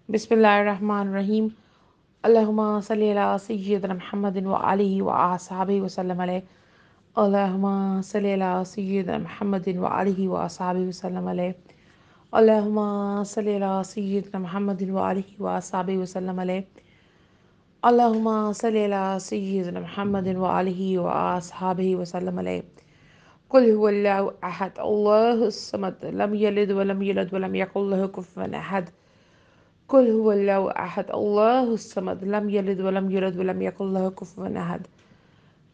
बिस्मिल्लाहिर्रहमानिर्रहीम। अल्लाहुम्मा सल्लि अला सय्यिदिना मुहम्मदिन व आलिहि व अस्हाबिहि वसल्लम अलैहि। अल्लाहुम्मा सल्लि अला सय्यिदिना मुहम्मदिन व आलिहि व अस्हाबिहि वसल्लम अलैहि। अल्लाहुम्मा सल्लि अला सय्यिदिना मुहम्मदिन व आलिहि व अस्हाबिहि वसल्लम अलैहि। अल्लाहुम्मा सल्लि अला सय्यिदिना मुहम्मदिन व आलिहि व अस्हाबिहि वसल्लम अलैहि। कुल हुवल्लाहु अहद अल्लाहुस समद लम यलिद व लम यूलद व लम यकुल लहु कुफुवन अहद। कुल हुवल्लाहु अहद अल्लाहुस समद लम यलिद व लम यूलद व लम यकुल लहु कुफुवन अहद।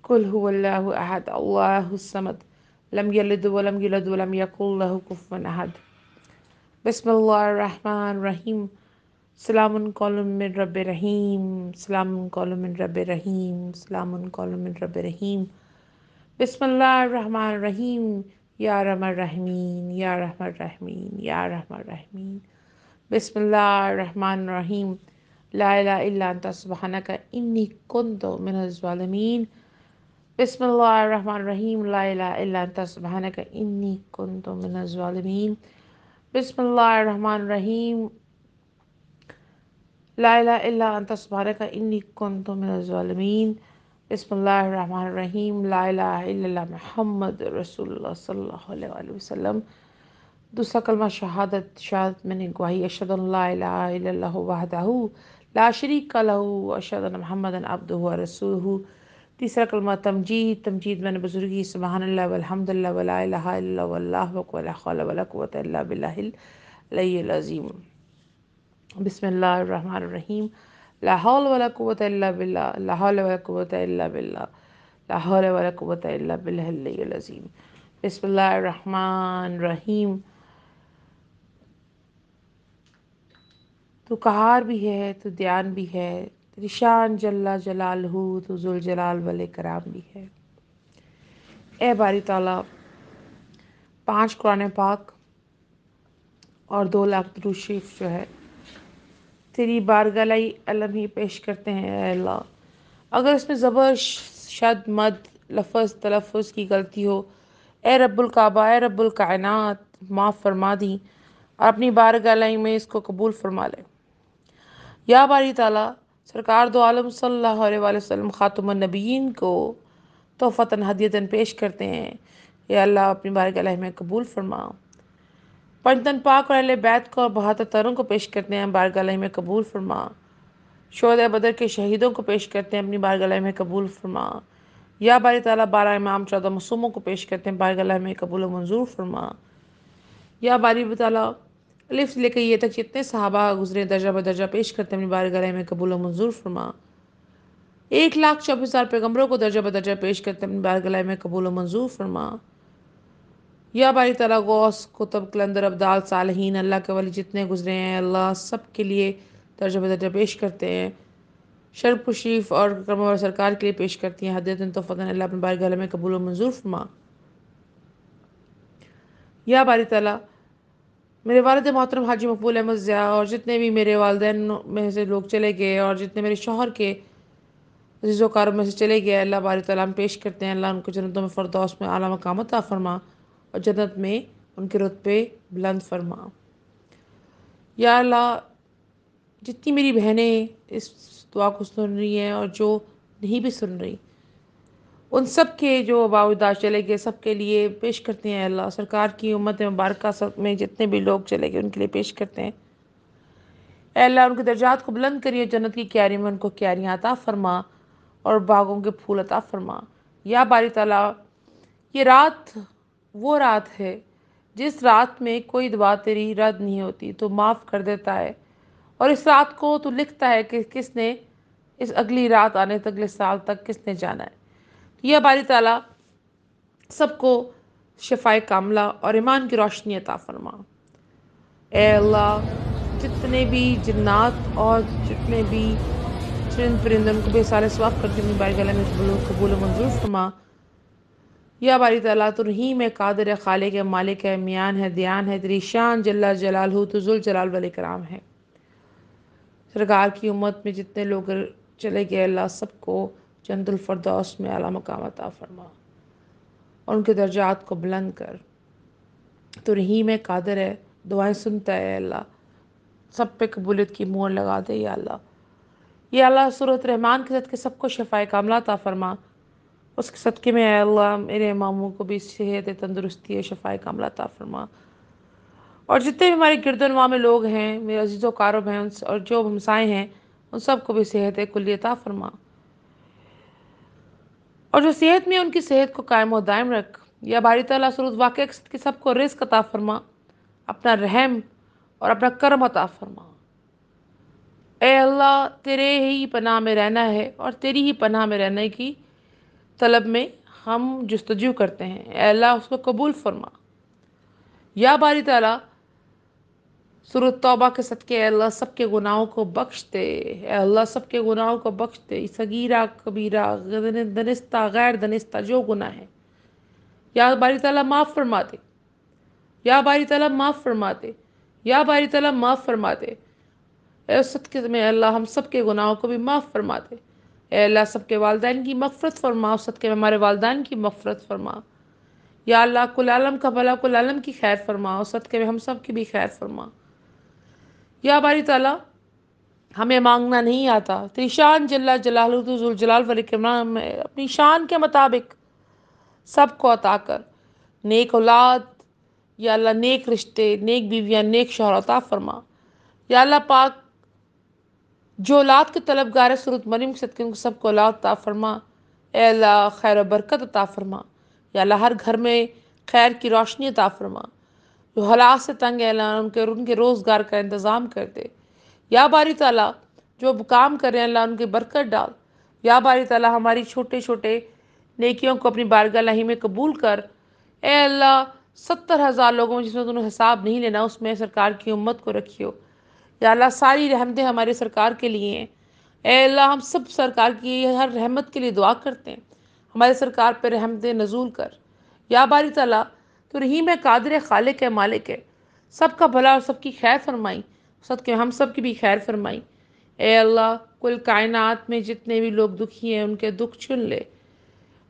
कुल हुवल्लाहु अहद अल्लाहुस समद लम यलिद व लम यूलद व लम यकुल लहु कुफुवन अहद। बिस्मिल्लाहिर्रहमानिर्रहीम। सलामुन कौलुम मिन रब्बिर रहीम। सलामुन कौलुम मिन रब्बिर रहीम। सलामुन कौलुम मिन रब्बिर रहीम। बिस्मिल्लाहिर्रहमानिर्रहीम। या रहमान रहीमीन या रहमान रहीमीन या रहमान रहीमीन। बिस्मिल्लाहिर्रहमानिर्रहीम। ला इलाहा इल्ला अंता सुब्हानका इन्नी कुन्तु मिनज़ ज़ालिमीन। बिस्मिल्लाहिर्रहमानिर्रहीम। ला इलाहा इल्ला अंता सुब्हानका इन्नी कुन्तु मिनज़ ज़ालिमीन। बिस्मिल्लाहिर्रहमानिर्रहीम। ला इलाहा इल्ला अंता सुब्हानका इन्नी कुन्तु मिनज़ ज़ालिमीन। बिस्मिल्लाहिर्रहमानिर्रहीम। ला इलाहा इल्लल्लाह मुहम्मदुर रसूलुल्लाह सल्लल्लाहु अलैहि वसल्लम। दूसरा कलमा शहादत। शहादत मैंने गवाही अशहदु अल्ला इलाहा इल्लल्लाहु वहदहू ला शरीका लहू व अशहदु अन्न मुहम्मदन अब्दुहु व रसूलुहू। तीसरा कलमा तमजीद। तमजीद मैंने बुजुर्गी सुबहानल्लाह वल्हम्दुलिल्लाह व ला इलाहा इल्लल्लाह वल्लाहु अकबर व ला हौला व ला कुव्वता इल्ला बिल्लाहिल अलिय्यिल अज़ीम। बिस्मिल्लाहिर्रहमानिर्रहीम। ला हौला व ला कुव्वता इल्ला बिल्लाह। ला हौला व ला कुव्वता इल्ला बिल्लाह। ला हौला व ला कुव्वता इल्ला बिल्लाहिल अलिय्यिल अज़ीम। बिस्मिल्लाहिर्रहमानिर्रहीम। तू कहार भी है, तू दयान भी है, तेरी शान जल्ला जलालहू, तू जुल जलाल वल इकराम भी है। ए बारी ताला 5 कुरान पाक और 2 लाख दुरूद शरीफ जो है तेरी बारगाह अलम ही पेश करते हैं। ए अल्लाह, अगर इसमें ज़बर शद मद लफ्ज़ तलफ़ुज़ की गलती हो, ए रब्बुल काबा, ए रब्बुल कायनात माफ़ फरमा दी और अपनी बारगाह में इसको कबूल फरमा ले। या बारी ताला, सरकार दो आलम सल्लल्लाहु अलैहि वसल्लम खातमुन नबीयीन को तोहफ़तन हदियतन पेश करते हैं। या अल्लाह, अपनी बारगाह में कबूल फरमा। पंजतन पाक और अहले बैत को और 72 तरों को पेश करते हैं, बारगाह में कबूल फरमा। शोहदा बदर के शहीदों को पेश करते हैं, अपनी बारगाह में कबूल फरमा। या बारी ताला 12 इमाम 14 मासूमों को पेश करते हैं, बारगाह में कबूल व मंजूर फरमा। या बारी ताला अलिफ से लेकर ये तक जितने सहाबा गुजरे दर्जा बदर्जा पेश करते हैं, अपनी बारगाह में कबूल व मंजूर फरमा। 1,24,000 पैगम्बरों को दर्जा बदर्जा पेश करते हैं, अपनी बारगाह में कबूल व मंजूर फरमा। या बारी ताला गौस कुतुब कलंदर अब्दाल सालहीन अल्लाह के वली जितने गुजरे हैं, अल्लाह सब के लिए दर्जा बदर्जा पेश करते हैं। शर्फ शरीफ और करम सरकार के लिए पेश करती हैं हदियतन तोहफ़तन, अल्लाह अपनी बारगाह में कबूल व मंजूर फरमा। या बारी ताला मेरे वालिद मोहतरम हाजी मकबूल अहमद ज़िया और जितने भी मेरे वालिदैन में से लोग चले गए और जितने मेरे शौहर के अज़ीज़ो कारों में से चले गए, अल्लाह बारी ताला हम पेश करते हैं, अल्लाह उनको जन्नतों में फ़िरदौस में आला मक़ाम अता फ़रमा और जन्नत में उनके रुतबे बुलंद फरमा। या अल्लाह, जितनी मेरी बहनें इस दुआ को सुन रही हैं और जो नहीं भी सुन रही, उन सब के जो अबाउदाद चले गए सब के लिए पेश करते हैं। अल्लाह, सरकार की उम्मत मुबारक सब में जितने भी लोग चले गए उनके लिए पेश करते हैं। ऐ अल्लाह, उनके दर्जात को बुलंद करिए, जन्नत की क्यारियों में उनको क्यारियाँ अता फ़रमा और बागों के फूल अता फ़रमा। या बारी ताला, ये रात वो रात है जिस रात में कोई दुआ तेरी रद्द नहीं होती, तो माफ़ कर देता है और इस रात को तो लिखता है कि किसने इस अगली रात आने तक, अगले साल तक किसने जाना है। या बारी ताला सबको शिफाए कामला और ईमान की रोशनी अता फ़रमा। ए अल्लाह, जितने भी जिन्नात और जितने भी चरिंद परिंदे उनको बेसारे सवाब करके अपनी बारगाह में कबूल मंजूर फरमा। या बारी ताला, तो रहीम है, कादिर है, खालिक है, मालिक है, मियान है, दयान है, तेरी शान जल्ला जलालहू, तो जुल जलाल वल इकराम है। सरकार की उम्मत में जितने लोग चले गए, अल्लाह सबको जन्नतुल फ़िरदौस में आला मकाम अता फ़रमा और उनके दर्जात को बुलंद कर। तो रहीम है, कादिर है, दुआएं सुनता है अल्लाह, سب پہ قبولیت کی مہر لگا دے یا اللہ۔ یا اللہ صورت رحمان کے صدقے سب کو شفائے کاملہ عطا فرما، اس کے صدقے میں اے اللہ میرے ماموں کو بھی صحت تندرستی ہے شفائے کاملہ عطا فرما، اور جتنے بھی ہمارے گرد و نواح میں لوگ ہیں میرے عزیز و اقارب ہیں اور جو ہمسائے ہیں ان سب کو بھی صحت کلی عطا فرما، اور جو صحت میں ان کی صحت کو قائم و دائم رکھ یا باری تعالیٰ صورت واقع کے سب کو رزق عطا فرما، اپنا رحم اور اپنا کرم عطا فرما۔ اے اللہ تیرے ہی پناہ میں رہنا ہے اور تیری ہی پناہ میں رہنے کی طلب میں ہم جستجو کرتے ہیں، اے اللہ اس کو قبول فرما۔ یا باری تعالیٰ سورۃ توبہ کے صدقے اے اللہ سب کے گناہوں کو بخش دے، اے اللہ سب کے گناہوں کو بخش دے، صغیرہ کبیرہ دنستہ غیر دنستہ جو گناہ ہے یا باری تعالیٰ معاف فرما دے، یا باری تعالیٰ معاف فرما دے، یا باری تعالیٰ معاف فرما دے، اے اس صدقے میں اللہ ہم سب کے گناہوں کو بھی معاف فرما دے، اے اللہ سب کے والدین کی مغفرت فرما، اس صدقے میں ہمارے والدین کی مغفرت فرما، یا اللہ کل عالم کا بھلا کل عالم کی خیر فرما، اس صدقے میں ہم سب کی بھی خیر فرما۔ یا باری تعالیٰ ہمیں مانگنا نہیں آتا، تیری شان جل جلالہ تو ذوالجلال والاکرام میں اپنی شان کے مطابق سب کو عطا کر، نیک اولاد یا اللہ نیک رشتے، نیک بیویاں، نیک شوہر عطا فرما، یا اللہ پاک جو اولاد کے طلبگار ہے سورۃ مریم کے صدقے ان کو سب کو اولاد عطا فرما، اے اللہ خیر و برکت عطا فرما، یا اللہ ہر گھر میں خیر کی روشنی عطا فرما، جو حالات سے تنگ ہے اللہ ان کے روزگار کا انتظام کر دے، یا باری تعالیٰ جو کام کر رہے ہیں اللہ ان کی برکت ڈال، یا باری تعالیٰ ہماری چھوٹے چھوٹے نیکیوں کو اپنی بارگاہ الہی میں قبول کر، اے اللہ 70,000 لوگوں میں جس میں انہوں حساب نہیں لینا اس میں سرکار کی امت کو رکھیو، یا اللہ ساری رحمتیں ہمارے سرکار کے لیے ہیں، اے اللہ ہم سب سرکار کی ہر رحمت کے لیے دعا کرتے ہیں، ہمارے سرکار پہ رحمتیں نزول کر، یا باری تعالیٰ تو رحیم ہے قادر ہے خالق ہے مالک ہے، سب کا بھلا اور سب کی خیر فرمائی، صدقے ہم سب کی بھی خیر فرمائی، اے اللہ کل کائنات میں جتنے بھی لوگ دکھی ہیں ان کے دکھ چن لے،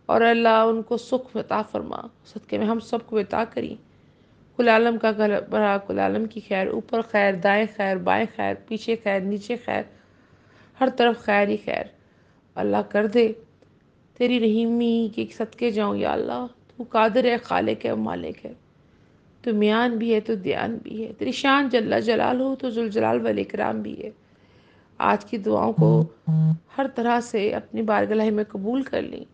اور اللہ ان کو سکھ عطا فرما، صدقے میں ہم سب کو عطا کری، کل عالم کا بھلا کل عالم کی خیر، اوپر خیر دائیں خیر بائیں خیر پیچھے خیر نیچے خیر، ہر طرف خیر ہی خیر اللہ کر دے، تیری رحیمی کے صدقے جاؤں یا اللہ، تو قادر ہے خالق ہے مالک ہے، تو میان بھی ہے تو دیان بھی ہے، تیری شان جل جلالہ تو ذوالجلال والاکرام بھی ہے۔ آج کی دعاؤں کو ہر طرح سے اپنی بارگاہ میں قبول کر لیں،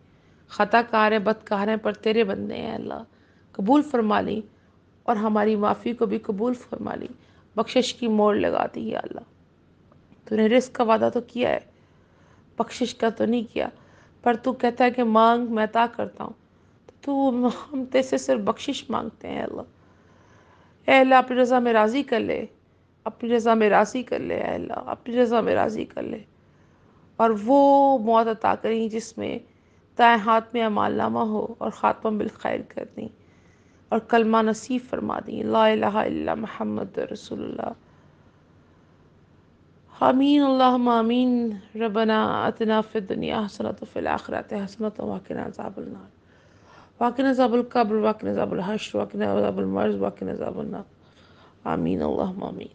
خطا کار ہیں بدکار ہیں پر تیرے بندے ہیں اللہ، قبول فرما لیں، اور ہماری معافی کو بھی قبول فرما لیں، بخشش کی موڑ لگا دی یا اللہ، تو نے رزق کا وعدہ تو کیا ہے، بخشش کا تو نہیں کیا، پر تو کہتا ہے کہ مانگ میں عطا کرتا ہوں، تو ہم تے سے صرف بخشش مانگتے ہیں اللہ، اے اللہ اپنی رضا میں راضی کر لے، اپنی رضا میں راضی کر لے اے اللہ، اپنی رضا میں راضی کر لے، اور وہ موت عطا کریں جس میں دائیں ہاتھ میں اعمال نامہ ہو اور خاتمہ بالخیر کر دیں، اور کلمہ نصیب فرما دیں لا الہ الا محمد رسول اللہ، آمین اللہم آمین، ربنا اتنا فی الدنیا حسنۃ وفی الآخرۃ حسنۃ وقنا عذاب النار، وقنا عذاب القبر، وقنا عذاب الحشر، وقنا عذاب المرض، وقنا عذاب النار، آمین اللہم آمین۔